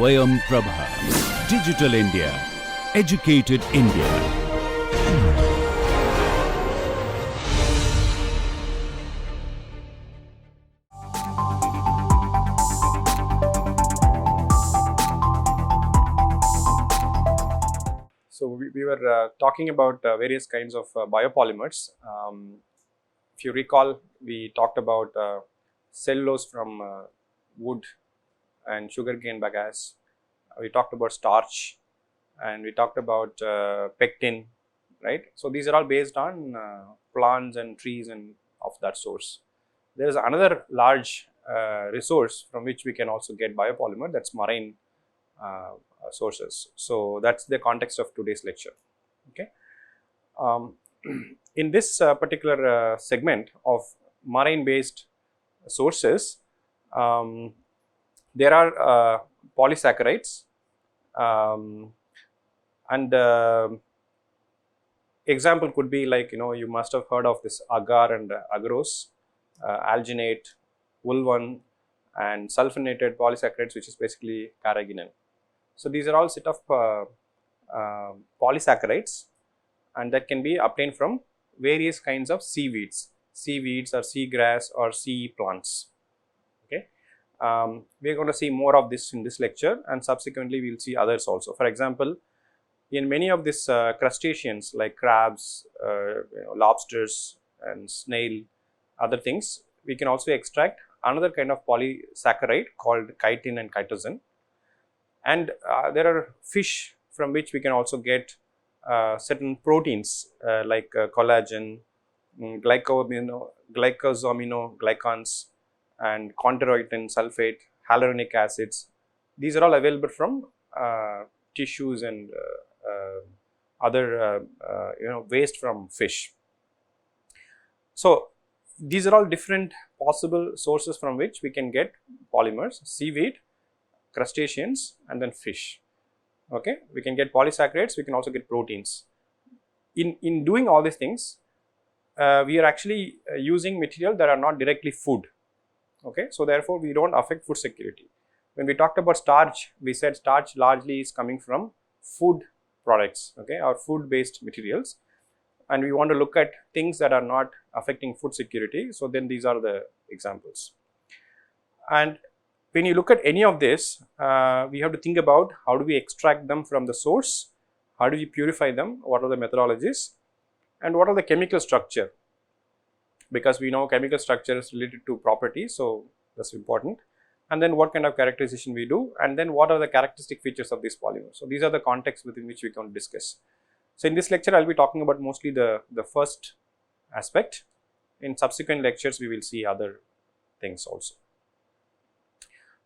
Swayam Prabha. Digital India. Educated India. So we were talking about various kinds of biopolymers. If you recall, we talked about cellulose from wood and sugarcane bagasse. We talked about starch, and we talked about pectin, right? So these are all based on plants and trees and of that source. There is another large resource from which we can also get biopolymer, that's marine sources. So that's the context of today's lecture. Okay. In this particular segment of marine based sources, there are polysaccharides, and example could be like, you must have heard of this agar and agarose, alginate, wool-1 and sulfonated polysaccharides, which is basically carrageenan. So these are all set of polysaccharides, and that can be obtained from various kinds of seaweeds or seagrass or sea plants. Okay, we are going to see more of this in this lecture, and subsequently we will see others also. For example, in many of these crustaceans like crabs, lobsters and snail, other things, we can also extract another kind of polysaccharide called chitin and chitosan. And there are fish from which we can also get certain proteins like collagen, glycosaminoglycans and chondroitin sulfate, hyaluronic acids. These are all available from tissues and other waste from fish. So these are all different possible sources from which we can get polymers: seaweed, crustaceans and then fish. Okay, we can get polysaccharides, we can also get proteins. In doing all these things, we are actually using material that are not directly food. Okay, so therefore we don't affect food security. When we talked about starch, we said starch largely is coming from food products, okay, or food based materials, and we want to look at things that are not affecting food security. So then these are the examples. And when you look at any of this, we have to think about how do we extract them from the source, how do we purify them, what are the methodologies, and what are the chemical structure, because we know chemical structure is related to properties, so that's important. And then what kind of characterization we do, and then what are the characteristic features of these polymers. So these are the contexts within which we can discuss. So in this lecture, I will be talking about mostly the first aspect. In subsequent lectures, we will see other things also.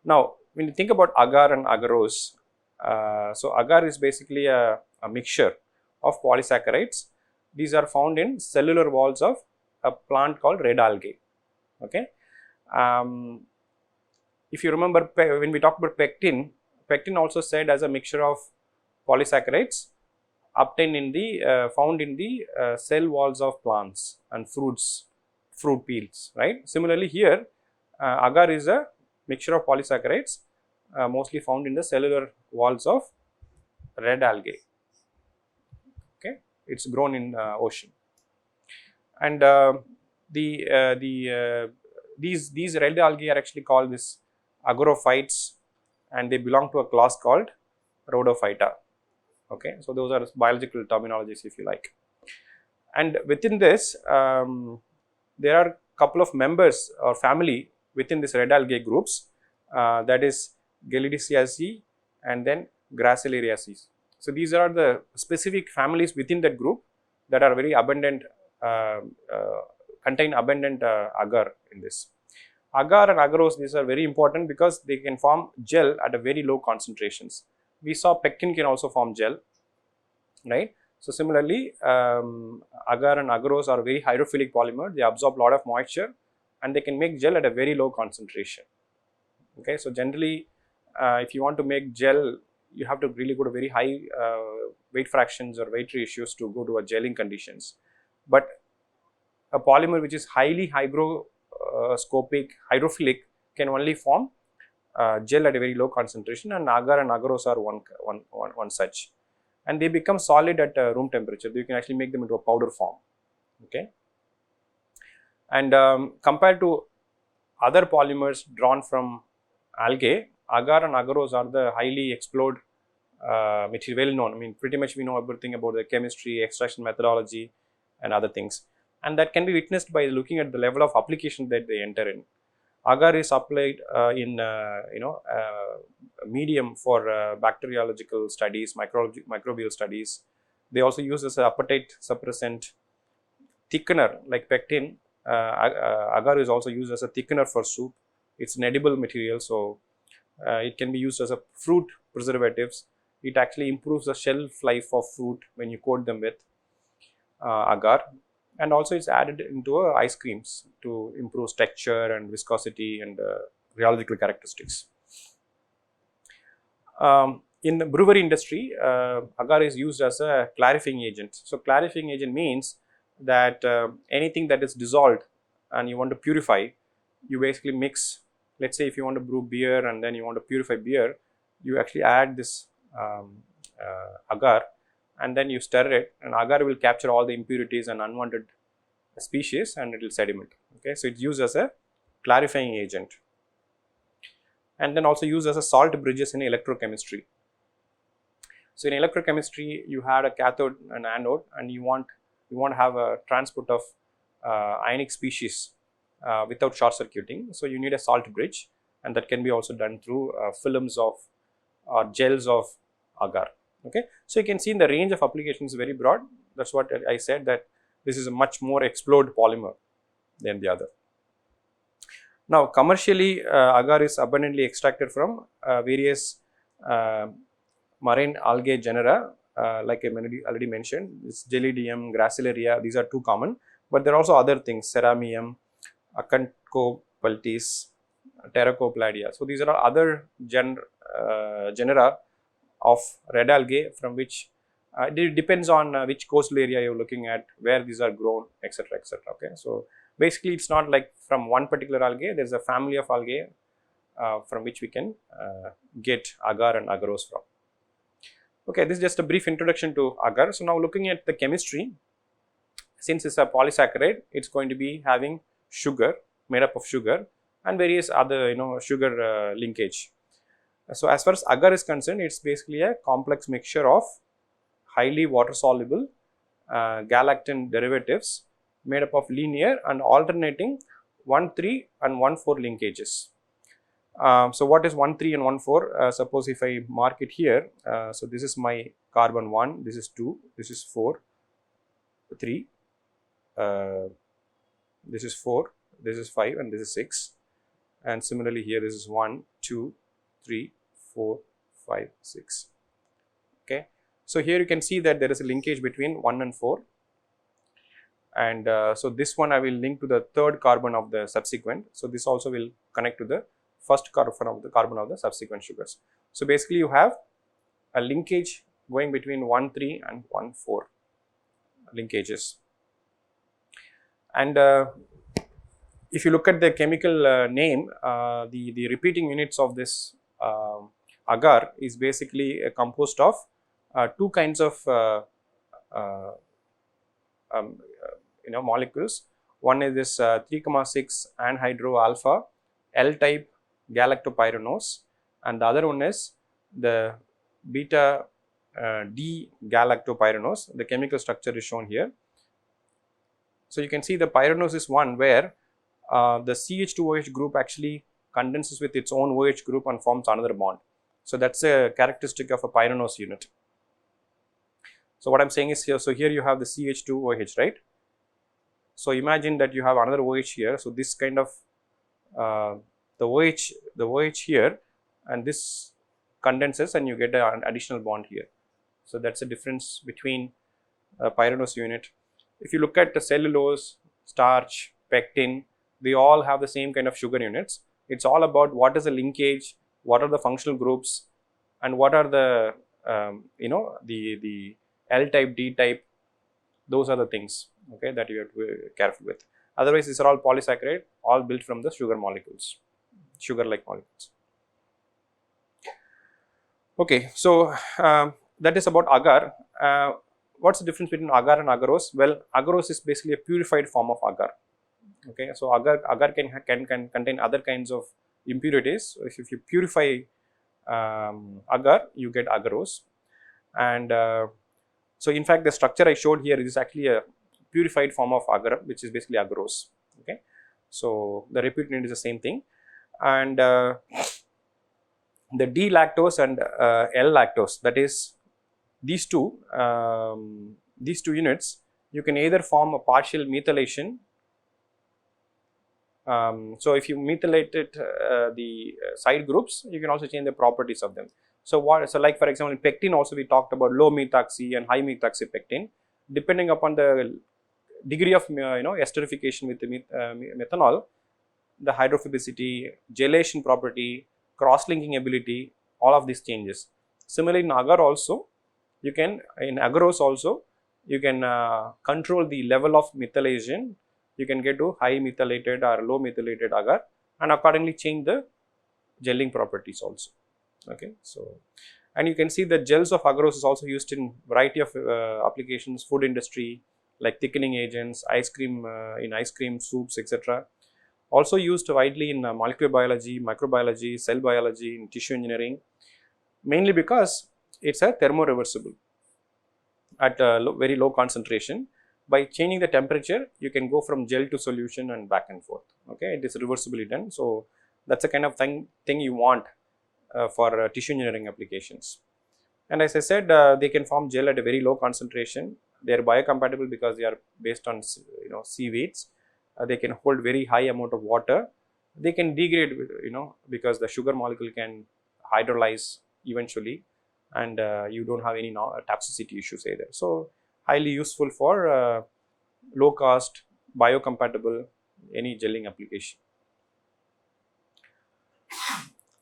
Now, when you think about agar and agarose, so agar is basically a mixture of polysaccharides. These are found in cellular walls of a plant called red algae. Okay. If you remember, when we talked about pectin also said as a mixture of polysaccharides obtained in the found in the cell walls of plants and fruit peels, right? Similarly here, agar is a mixture of polysaccharides mostly found in the cellular walls of red algae. Okay, it's grown in ocean, and these red algae are actually called this agoraphytes, and they belong to a class called rhodophyta. Okay, so those are biological terminologies, if you like. And within this, there are a couple of members or family within this red algae groups, that is Gelidiciaceae and then Gracilariaceae. So these are the specific families within that group that are very abundant, contain abundant agar in this. Agar and agarose, these are very important because they can form gel at a very low concentrations. We saw pectin can also form gel, right? So similarly, agar and agarose are very hydrophilic polymer. They absorb a lot of moisture and they can make gel at a very low concentration. Okay, so generally, if you want to make gel, you have to really go to very high weight fractions or weight ratios to go to a gelling conditions. But a polymer which is highly hygroscopic, hydrophilic, can only form gel at a very low concentration, and agar and agarose are one such, and they become solid at room temperature. You can actually make them into a powder form. Okay, and compared to other polymers drawn from algae, agar and agarose are the highly explored material, well known. I mean, pretty much we know everything about the chemistry, extraction methodology, and other things, and that can be witnessed by looking at the level of application that they enter in. Agar is applied in medium for bacteriological studies, microbial studies. They also use as an appetite suppressant, thickener like pectin. Agar is also used as a thickener for soup. It's an edible material, so it can be used as a fruit preservatives. It actually improves the shelf life of fruit when you coat them with agar, and also it's added into ice creams to improve texture and viscosity and rheological characteristics. In the brewery industry, agar is used as a clarifying agent. So clarifying agent means that anything that is dissolved and you want to purify, you basically mix. Let's say if you want to brew beer and then you want to purify beer, you actually add this agar, and then you stir it, and agar will capture all the impurities and unwanted species, and it will sediment. Okay, so it's used as a clarifying agent, and then also used as a salt bridges in electrochemistry. So in electrochemistry, you had a cathode and anode, and you want to have a transport of ionic species without short circuiting. So you need a salt bridge, and that can be also done through films of or gels of agar. Okay, so you can see in the range of applications very broad. That's what I said, that this is a much more explored polymer than the other. Now commercially, agar is abundantly extracted from various marine algae genera, like I already mentioned. This Gelidium, Gracilaria, these are two common, but there are also other things: Ceramium, Acanthopeltis, Pterocopladia. So these are all other genera of red algae, from which it depends on which coastal area you're looking at, where these are grown, etc., etc. Okay, so basically it's not like from one particular algae. There's a family of algae from which we can get agar and agarose from. Okay, this is just a brief introduction to agar. So now looking at the chemistry, since it's a polysaccharide, it's going to be having sugar, made up of sugar, and various other sugar linkage. So as far as agar is concerned, it's basically a complex mixture of highly water soluble galactine derivatives made up of linear and alternating 1,3 and 1,4 linkages. So what is 1,3 and 1,4? Suppose if I mark it here, so this is my carbon 1, this is 2, this is 4, 3, this is 4, this is 5, and this is 6, and similarly here this is 1, 2, 3, 4, 5, 6. Okay, so here you can see that there is a linkage between 1 and 4, and so this one I will link to the third carbon of the subsequent. So this also will connect to the first carbon of the subsequent sugars. So basically you have a linkage going between 1,3 and 1,4 linkages. And if you look at the chemical name, the repeating units of this agar is basically composed of two kinds of molecules. One is this 3,6 anhydro alpha L type galactopyranose, and the other one is the beta D galactopyranose. The chemical structure is shown here. So you can see the pyranose is one where the CH2OH group actually condenses with its own OH group and forms another bond. So that's a characteristic of a pyranose unit. So what I'm saying is here, so here you have the CH2OH, right? So imagine that you have another OH here. So this kind of the OH here, and this condenses and you get an additional bond here. So that's the difference between a pyranose unit. If you look at the cellulose, starch, pectin, they all have the same kind of sugar units. It's all about what is the linkage, what are the functional groups, and what are the the L type, D type. Those are the things, okay, that you have to be careful with. Otherwise, these are all polysaccharide, all built from the sugar molecules, sugar-like molecules. Okay, so that is about agar. What's the difference between agar and agarose? Well, agarose is basically a purified form of agar. Okay, so agar can contain other kinds of impurities. So if you purify agar, you get agarose. And so in fact the structure I showed here is actually a purified form of agar, which is basically agarose. Okay, so the repugnant is the same thing. And the D lactose and L lactose, that is these two units, you can either form a partial methylation. So if you methylated the side groups, you can also change the properties of them. So like for example, in pectin also we talked about low methoxy and high methoxy pectin. Depending upon the degree of esterification with the methanol, the hydrophobicity, gelation property, cross-linking ability, all of these changes. Similarly, in agar also, you can, in agarose also, you can control the level of methylation. You can get to high methylated or low methylated agar, and accordingly change the gelling properties also. Okay, so and you can see that gels of agarose is also used in variety of applications, food industry like thickening agents, ice cream in ice cream soups, etc. Also used widely in molecular biology, microbiology, cell biology, in tissue engineering, mainly because it's a thermoreversible at a very low concentration. By changing the temperature, you can go from gel to solution and back and forth. Okay, it is reversibly done. So that's the kind of thing you want for tissue engineering applications. And as I said, they can form gel at a very low concentration. They are biocompatible because they are based on seaweeds. They can hold very high amount of water. They can degrade, because the sugar molecule can hydrolyze eventually, and you don't have any toxicity issues either. So highly useful for low cost, biocompatible, any gelling application.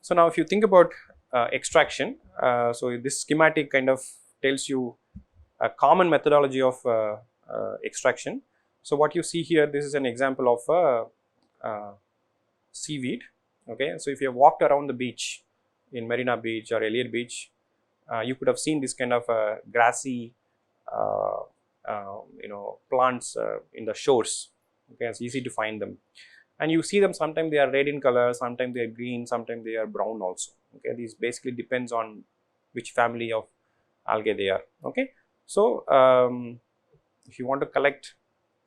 So now if you think about extraction, so this schematic kind of tells you a common methodology of extraction. So what you see here, this is an example of seaweed. Okay, so if you have walked around the beach in Marina Beach or Elliot Beach, you could have seen this kind of grassy plants in the shores. Okay, it's easy to find them, and you see them sometimes they are red in color, sometimes they are green, sometimes they are brown also. Okay, these basically depends on which family of algae they are. Okay, so if you want to collect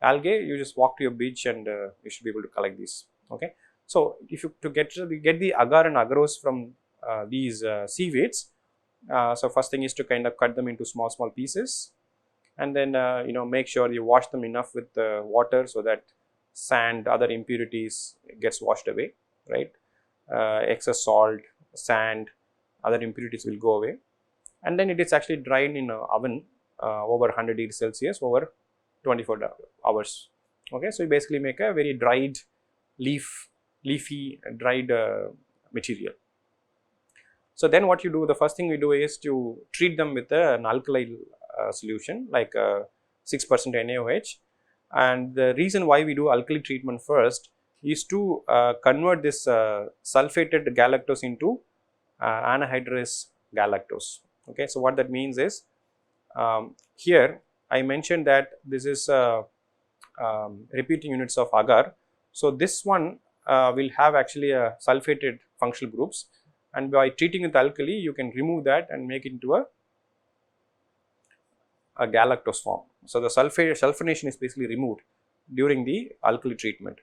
algae, you just walk to your beach and you should be able to collect these. Okay, so if you to get the agar and agarose from these seaweeds, so first thing is to kind of cut them into small pieces, and then make sure you wash them enough with water so that sand, other impurities gets washed away, right? Excess salt, sand, other impurities will go away, and then it is actually dried in an oven over 100 degrees Celsius over 24 hours. Okay, so you basically make a very dried leafy dried material. So then what you do, the first thing we do is to treat them with an alkali solution like 6% NaOH. And the reason why we do alkali treatment first is to convert this sulfated galactose into anhydrous galactose. Okay, so what that means is, here I mentioned that this is repeating units of agar. So this one will have actually a sulfated functional groups, and by treating with alkali you can remove that and make it into a galactose form. So the sulfonation is basically removed during the alkali treatment.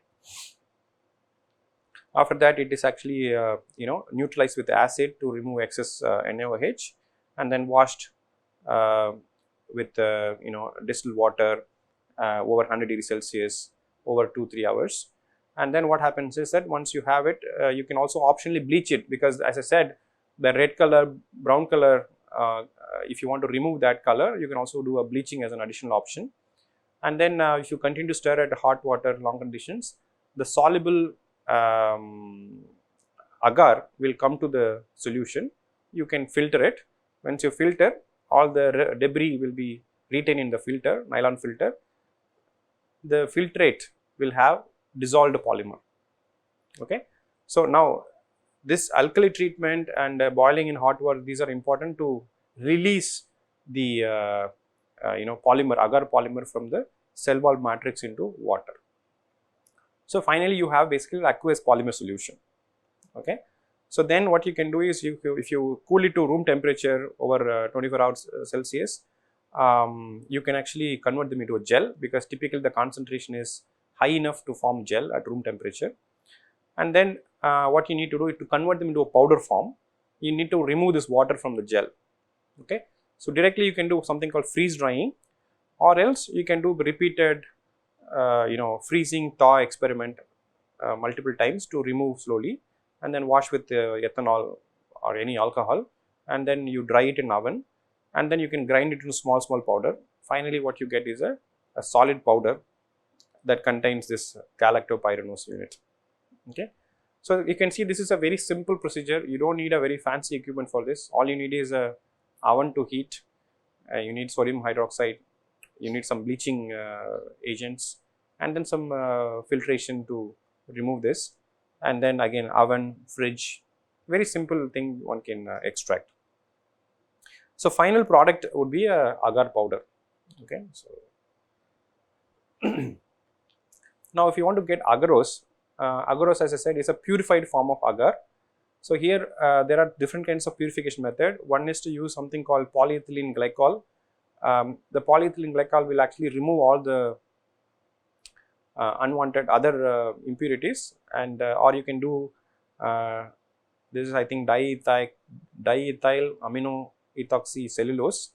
After that, it is actually neutralized with acid to remove excess NaOH, and then washed with distilled water over 100 degrees Celsius over 2-3 hours. And then what happens is that once you have it, you can also optionally bleach it, because as I said, the red color, brown color, if you want to remove that color, you can also do a bleaching as an additional option. And then if you continue to stir at hot water, long conditions, the soluble agar will come to the solution. You can filter it. Once you filter, all the debris will be retained in the filter, nylon filter. The filtrate will have dissolved polymer. Okay, so now this alkali treatment and boiling in hot water, these are important to release the polymer, agar polymer from the cell wall matrix into water. So finally, you have basically aqueous polymer solution. Okay. So then what you can do is, if you cool it to room temperature over 24 hours Celsius, you can actually convert them into a gel, because typically the concentration is high enough to form gel at room temperature. And then what you need to do is to convert them into a powder form, you need to remove this water from the gel. Okay. So directly you can do something called freeze drying, or else you can do repeated freezing thaw experiment multiple times to remove slowly, and then wash with ethanol or any alcohol, and then you dry it in oven, and then you can grind it into small powder. Finally, what you get is a solid powder that contains this galactopyranose unit. Okay. So you can see this is a very simple procedure. You don't need a very fancy equipment for this. All you need is a oven to heat. You need sodium hydroxide. You need some bleaching agents, and then some filtration to remove this. And then again oven, fridge, very simple thing one can extract. So final product would be a agar powder. Okay. So now if you want to get agarose, agarose, as I said, is a purified form of agar. So here there are different kinds of purification method. One is to use something called polyethylene glycol. The polyethylene glycol will actually remove all the unwanted other impurities, and or you can do this is, I think, diethyl amino ethoxy cellulose,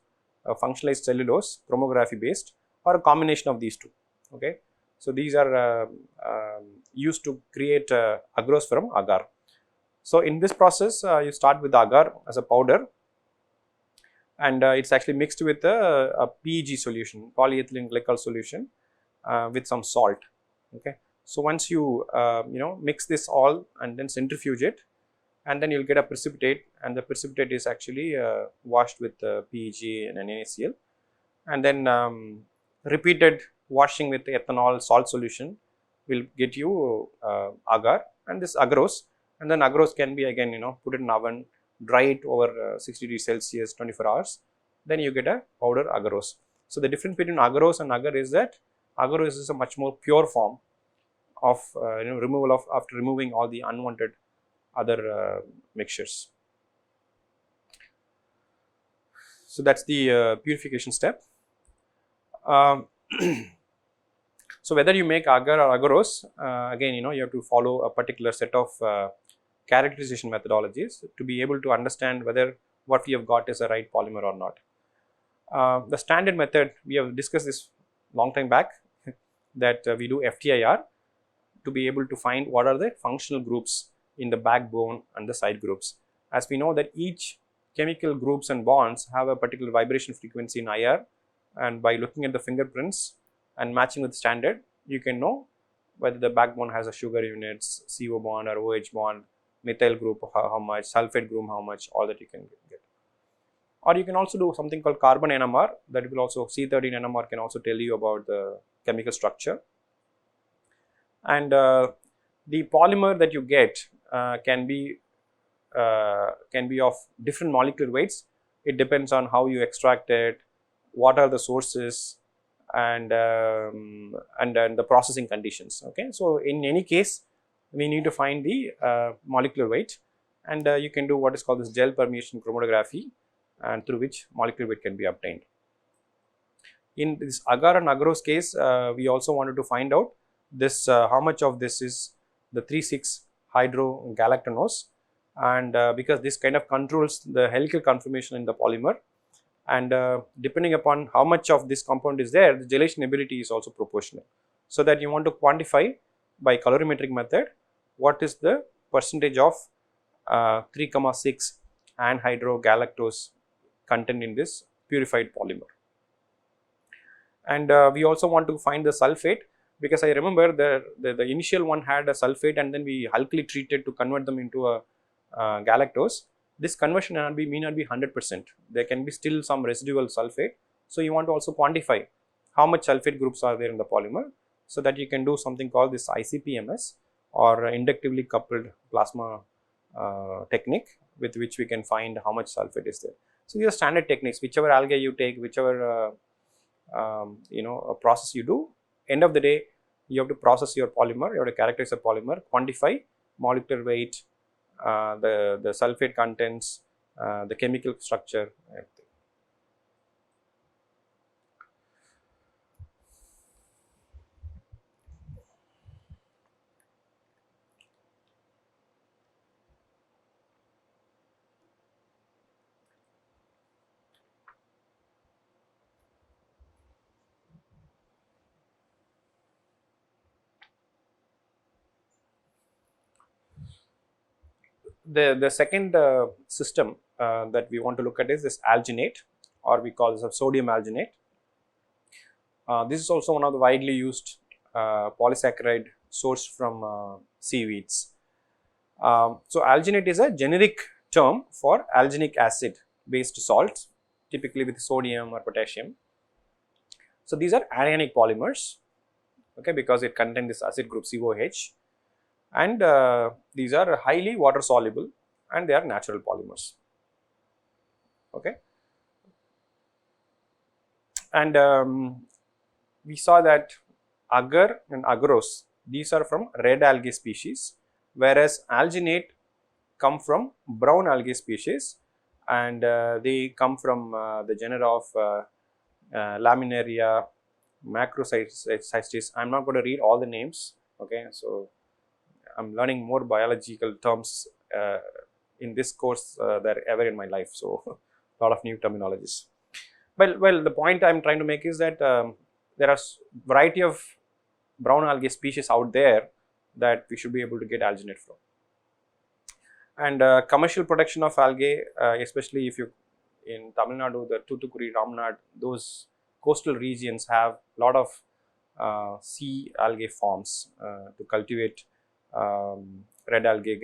functionalized cellulose, chromography based, or a combination of these two. Okay. So these are used to create agarose from agar. So in this process, you start with the agar as a powder, and it's actually mixed with a PEG solution, polyethylene glycol solution, with some salt. Okay. So once you mix this all and then centrifuge it, and then you'll get a precipitate, and the precipitate is actually washed with PEG and NaCl, and then repeated washing with ethanol salt solution will get you agar and this agarose. And then agarose can be again put it in oven, dry it over 60 degrees Celsius 24 hours, then you get a powder agarose. So the difference between agarose and agar is that agarose is a much more pure form of removal of, after removing all the unwanted other mixtures. So that's the purification step. So whether you make agar or agarose, again you have to follow a particular set of characterization methodologies to be able to understand whether what we have got is a right polymer or not. The standard method, we have discussed this long time back, that we do FTIR to be able to find what are the functional groups in the backbone and the side groups. As we know that each chemical groups and bonds have a particular vibration frequency in IR, and by looking at the fingerprints and matching with standard, you can know whether the backbone has a sugar units, CO bond or OH bond, methyl group how much, sulfate group how much, all that you can get. Or you can also do something called carbon NMR, that will also C13 NMR can also tell you about the chemical structure. And the polymer that you get can be of different molecular weights. It depends on how you extract it, what are the sources, and the processing conditions. Okay, so in any case, we need to find the molecular weight, and you can do what is called this gel permeation chromatography, and through which molecular weight can be obtained. In this agar and agarose case, we also wanted to find out this how much of this is the 3,6 hydrogalactonose, and because this kind of controls the helical conformation in the polymer, and depending upon how much of this compound is there, the gelation ability is also proportional. So that you want to quantify by colorimetric method what is the percentage of 3,6 anhydrogalactose content in this purified polymer. And we also want to find the sulfate, because I remember the initial one had a sulfate, and then we alkali treated to convert them into a galactose. This conversion may not be 100%. There can be still some residual sulfate. So you want to also quantify how much sulfate groups are there in the polymer, so that you can do something called this ICP-MS, or inductively coupled plasma technique with which we can find how much sulfate is there. So these are standard techniques. Whichever algae you take, whichever process you do, end of the day you have to process your polymer, you have to characterize the polymer, quantify molecular weight, the sulfate contents, the chemical structure, everything. The second system that we want to look at is this alginate, or we call this a sodium alginate. This is also one of the widely used polysaccharide sourced from seaweeds. So alginate is a generic term for alginic acid based salts, typically with sodium or potassium. So these are anionic polymers, okay, because it contains this acid group COH, and these are highly water soluble and they are natural polymers, okay. And we saw that agar and agarose, these are from red algae species, whereas alginate come from brown algae species, and they come from the genera of Laminaria, Macrocystis. I'm not going to read all the names, okay. So I'm learning more biological terms in this course than ever in my life, so a lot of new terminologies. Well, the point I'm trying to make is that there are variety of brown algae species out there that we should be able to get alginate from. And commercial production of algae, especially if you in Tamil Nadu, the Toothukudi, Ramnad, those coastal regions have a lot of sea algae farms to cultivate red algae,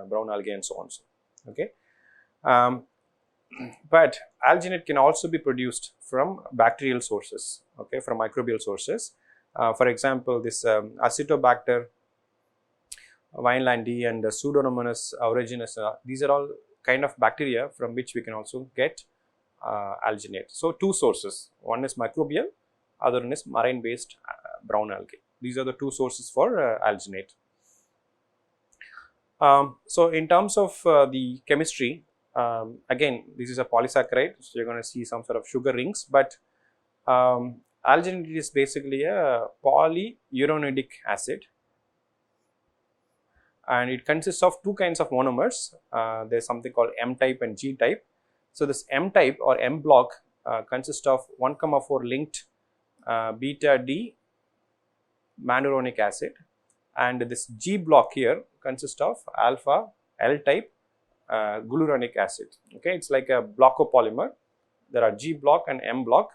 brown algae, and so on. Okay, but alginate can also be produced from bacterial sources, okay, from microbial sources. For example, this Acetobacter vinelandi and Pseudomonas aeruginosa, these are all kind of bacteria from which we can also get alginate. So two sources, one is microbial, other one is marine based brown algae. These are the two sources for alginate. So in terms of the chemistry, again, this is a polysaccharide, so you're going to see some sort of sugar rings, but alginate is basically a polyuronidic acid, and it consists of two kinds of monomers. There's something called M type and G type. So this M type or M block consists of 1,4 linked beta D manuronic acid, and this G block here consists of alpha L type gluuronic acid. Okay, it's like a blockopolymer. There are G block and M block,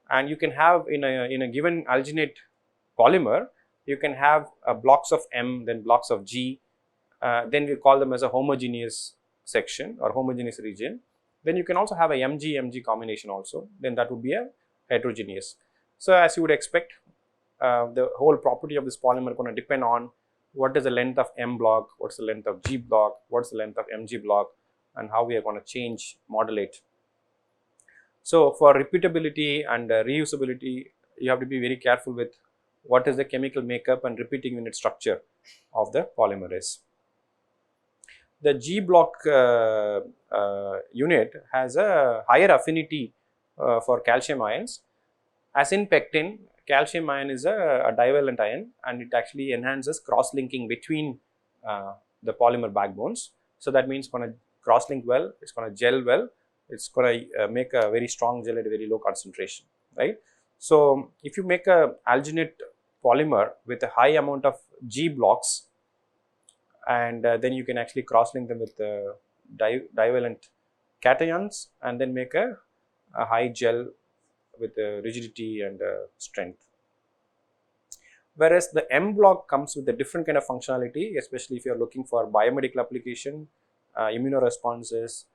and you can have in a given alginate polymer, you can have blocks of M, then blocks of G, then we call them as a homogeneous section or homogeneous region. Then you can also have a Mg combination also, then that would be a heterogeneous. So as you would expect, the whole property of this polymer going to depend on what is the length of M block, what's the length of G block, what's the length of Mg block, and how we are going to change, modulate. So for repeatability and reusability, you have to be very careful with what is the chemical makeup and repeating unit structure of the polymer is. The G block unit has a higher affinity for calcium ions. As in pectin, calcium ion is a divalent ion, and it actually enhances cross-linking between the polymer backbones. So that means it's going to cross-link well, it's going to gel well, it's going to make a very strong gel at a very low concentration, right? So if you make a alginate polymer with a high amount of G blocks, and then you can actually cross-link them with divalent cations, and then make a high gel with rigidity and strength. Whereas the M block comes with a different kind of functionality, especially if you are looking for biomedical application, immunoresponses.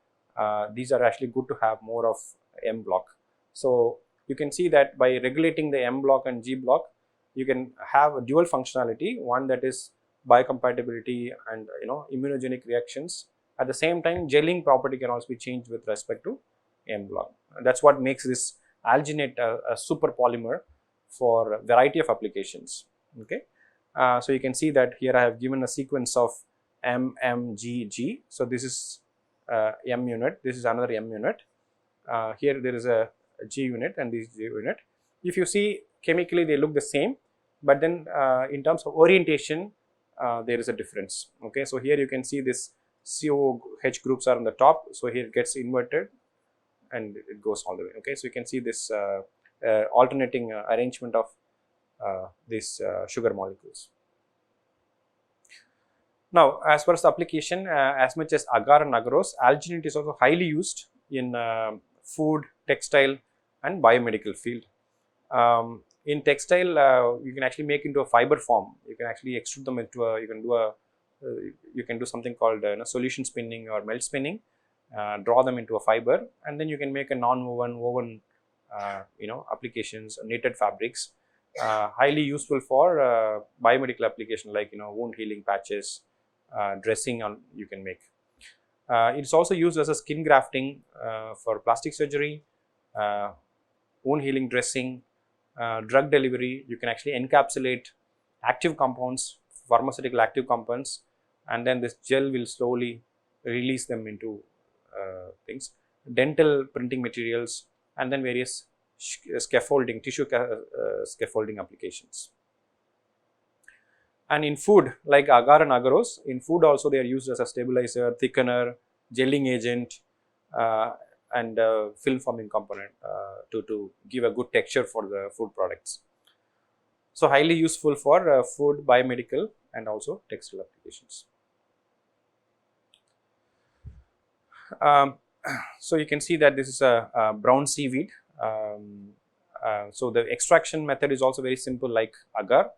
These are actually good to have more of M block. So you can see that by regulating the M block and G block, you can have a dual functionality, one that is biocompatibility and immunogenic reactions. At the same time, gelling property can also be changed with respect to M log. That's what makes this alginate a super polymer for a variety of applications. Okay, so you can see that here I have given a sequence of M, M, G, G. So this is M unit. This is another M unit. Here there is a G unit and this G unit. If you see chemically, they look the same, but then in terms of orientation, there is a difference. Okay, so here you can see this COH groups are on the top, so here it gets inverted and it goes all the way. Okay, so you can see this alternating arrangement of these sugar molecules. Now, as far as the application, as much as agar and agarose, alginate is also highly used in food, textile and biomedical field. In textile, you can actually make into a fiber form. You can actually extrude them into a, you can do something called solution spinning or melt spinning, draw them into a fiber, and then you can make a non-woven applications, knitted fabrics, highly useful for biomedical application like wound healing patches, dressing on you can make. It's also used as a skin grafting for plastic surgery, wound healing dressing, drug delivery. You can actually encapsulate active compounds, pharmaceutical active compounds, and then this gel will slowly release them into things, dental printing materials, and then various scaffolding, tissue scaffolding applications. And in food, like agar and agarose, in food also they are used as a stabilizer, thickener, gelling agent, and film forming component to give a good texture for the food products. So highly useful for food, biomedical and also textile applications. So you can see that this is a brown seaweed. So the extraction method is also very simple like agar.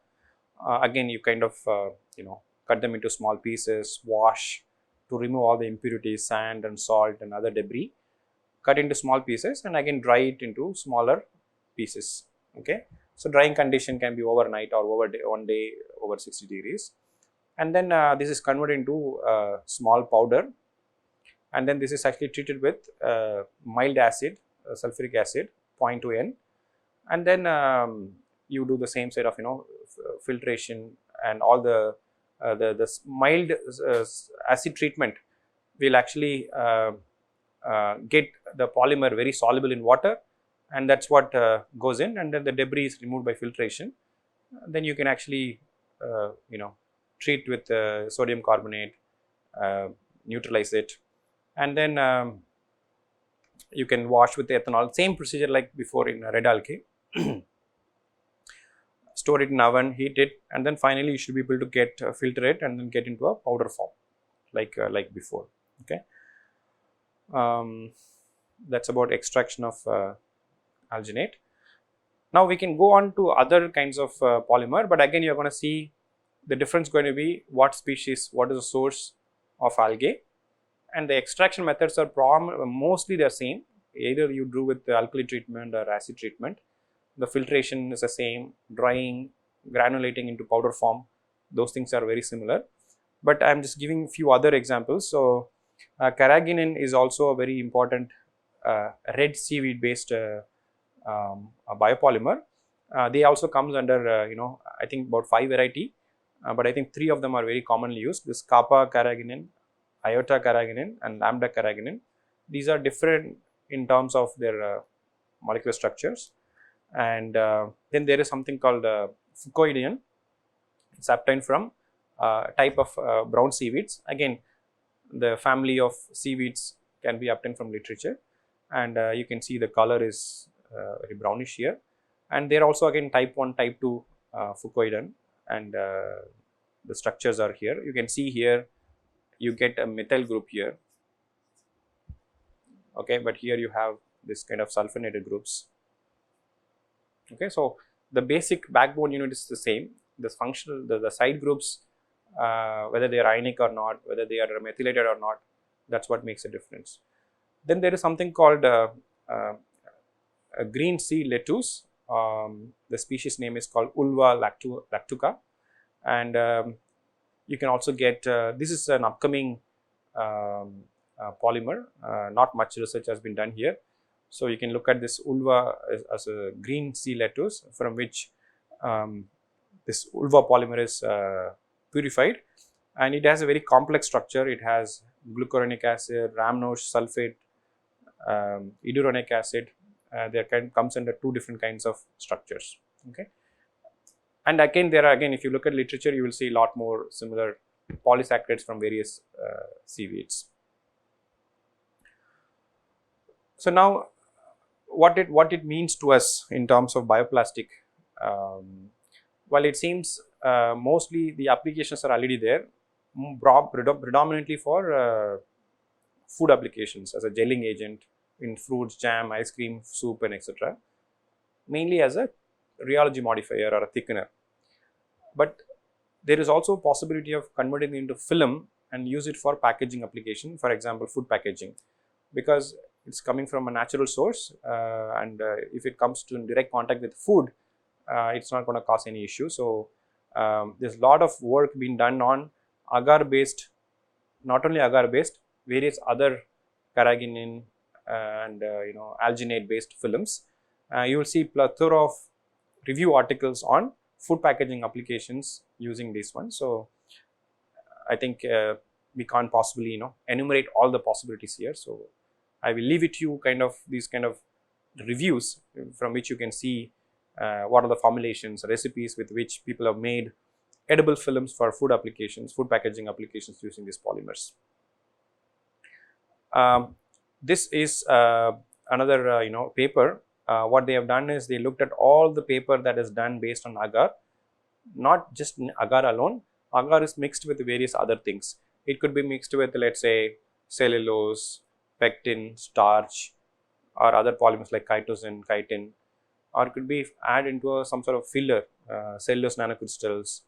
Again, you kind of cut them into small pieces, wash to remove all the impurities, sand and salt and other debris, cut into small pieces and again dry it into smaller pieces. Okay, so drying condition can be overnight or over day, 1 day over 60 degrees, and then this is converted into small powder, and then this is actually treated with mild acid, sulfuric acid 0.2 N, and then you do the same set of filtration and all the mild acid treatment will actually get the polymer very soluble in water, and that's what goes in, and then the debris is removed by filtration. Then you can actually treat with sodium carbonate, neutralize it, and then you can wash with ethanol, same procedure like before in red algae. Store it in oven, heat it, and then finally you should be able to get filter it and then get into a powder form like before. Okay, that's about extraction of alginate. Now we can go on to other kinds of polymer, but again you are going to see the difference going to be what species, what is the source of algae, and the extraction methods are mostly the same. Either you do with the alkali treatment or acid treatment. The filtration is the same, drying, granulating into powder form, those things are very similar, but I am just giving few other examples. So carrageenan is also a very important red seaweed based biopolymer. They also comes under I think about 5 variety, but I think 3 of them are very commonly used. This kappa carrageenan, iota carrageenan and lambda carrageenan. These are different in terms of their molecular structures. And then there is something called fucoidian. It's obtained from type of brown seaweeds. Again, the family of seaweeds can be obtained from literature, and you can see the color is very brownish here. And there are also again type 1, type 2 fucoidian, and the structures are here. You can see here you get a methyl group here. Okay, but here you have this kind of sulfonated groups. Okay, so the basic backbone unit is the same. This functional, the side groups, whether they are ionic or not, whether they are methylated or not, that's what makes a difference. Then there is something called a green sea lettuce. The species name is called Ulva lactuca, and You can also get, this is an upcoming polymer, not much research has been done here. So you can look at this ulva as a green sea lettuce from which this ulva polymer is purified, and it has a very complex structure. It has glucuronic acid, rhamnose sulfate, iduronic acid. There comes under 2 different kinds of structures. Okay, and again there are, again if you look at literature, you will see a lot more similar polysaccharides from various seaweeds. So now what it means to us in terms of bioplastic, well, it seems mostly the applications are already there, predominantly for food applications as a gelling agent in fruits, jam, ice cream, soup, and etc. Mainly as a rheology modifier or a thickener. But there is also a possibility of converting it into film and use it for packaging application, for example, food packaging, because it's coming from a natural source, and if it comes to in direct contact with food, it's not going to cause any issue. So there's a lot of work being done on agar based, not only agar based, various other carrageenan and alginate based films. You will see plethora of review articles on food packaging applications using this one. So I think we can't possibly enumerate all the possibilities here. So I will leave it to you these kind of reviews from which you can see what are the formulations, recipes with which people have made edible films for food applications, food packaging applications using these polymers. This is another paper. What they have done is they looked at all the paper that is done based on agar, not just agar alone. Agar is mixed with various other things. It could be mixed with, let's say, cellulose, pectin, starch, or other polymers like chitosan, chitin, or it could be added into some sort of filler, cellulose nanocrystals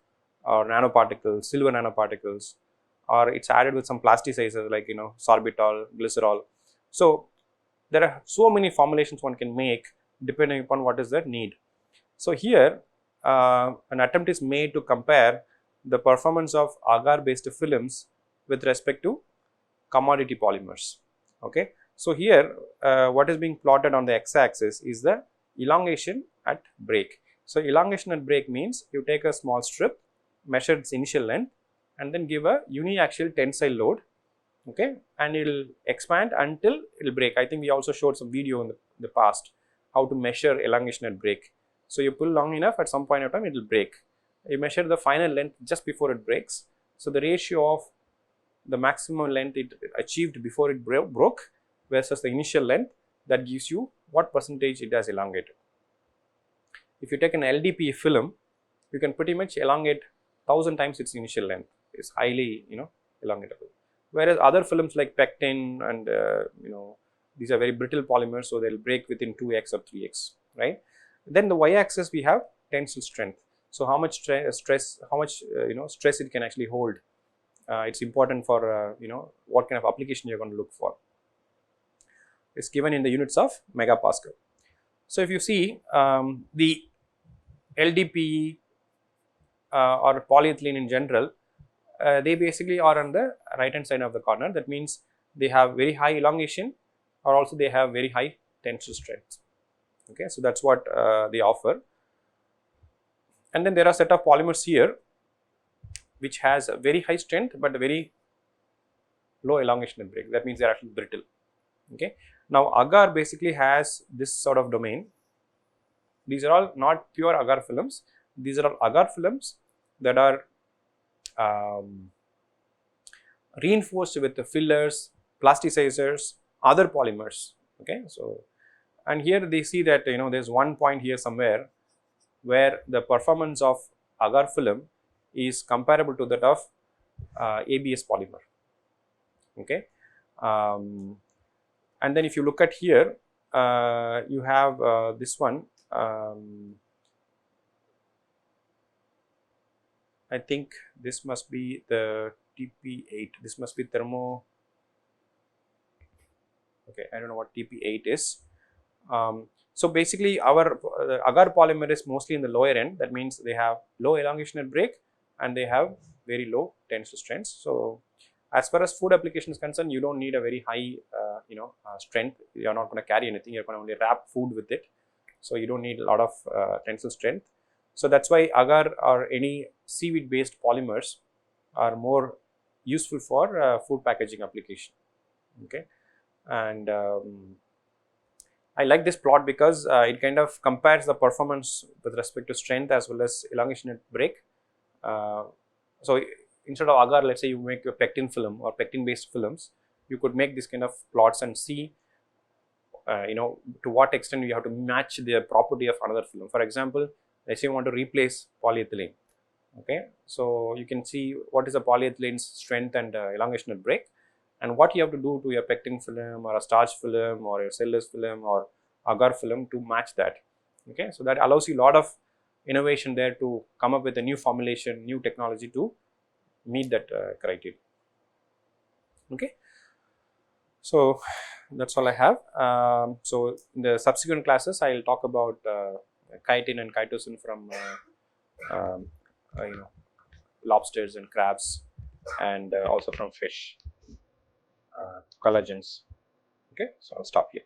or nanoparticles, silver nanoparticles, or it's added with some plasticizers like sorbitol, glycerol. So there are so many formulations one can make depending upon what is the need. So here an attempt is made to compare the performance of agar based films with respect to commodity polymers. Okay, so here what is being plotted on the x-axis is the elongation at break. So elongation at break means you take a small strip, measure its initial length, and then give a uniaxial tensile load, okay, and it will expand until it will break. I think we also showed some video in the past how to measure elongation at break. So you pull long enough, at some point of time it will break. You measure the final length just before it breaks. So the ratio of the maximum length it achieved before it broke versus the initial length, that gives you what percentage it has elongated. If you take an LDPE film, you can pretty much elongate 1000 times its initial length. It's highly elongatable. Whereas other films like pectin and these are very brittle polymers, so they'll break within 2x or 3x, right? Then the y-axis we have tensile strength. So how much stress, stress it can actually hold. It's important for what kind of application you're going to look for. It's given in the units of megapascal. So if you see the LDPE or polyethylene in general, they basically are on the right hand side of the corner. That means they have very high elongation, or also they have very high tensile strength. Okay, so that's what they offer. And then there are a set of polymers here which has a very high strength but a very low elongation at break. That means they are actually brittle. Okay, now agar basically has this sort of domain. These are all not pure agar films. These are all agar films that are reinforced with the fillers, plasticizers, other polymers. Okay, so and here they see that there's one point here somewhere where the performance of agar film is comparable to that of ABS polymer. Okay, and then if you look at here, you have this one. I think this must be the TP8. This must be thermo. Okay, I don't know what TP8 is. So basically, our agar polymer is mostly in the lower end. That means they have low elongation at break and they have very low tensile strengths. So as far as food application is concerned, you don't need a very high strength. You are not going to carry anything. You're going to only wrap food with it. So you don't need a lot of tensile strength. So that's why agar or any seaweed based polymers are more useful for food packaging application. Okay, and I like this plot because it kind of compares the performance with respect to strength as well as elongation at break. So instead of agar, let's say you make a pectin film or pectin based films, you could make this kind of plots and see to what extent you have to match the property of another film. For example, let's say you want to replace polyethylene. Okay, so you can see what is the polyethylene's strength and elongation at break, and what you have to do to your pectin film or a starch film or your cellulose film or agar film to match that. Okay, so that allows you a lot of innovation there to come up with a new formulation, new technology to meet that criteria. Okay, so that's all I have. So in the subsequent classes, I will talk about chitin and chitosan from lobsters and crabs, and also from fish, collagens. Okay, so I'll stop here.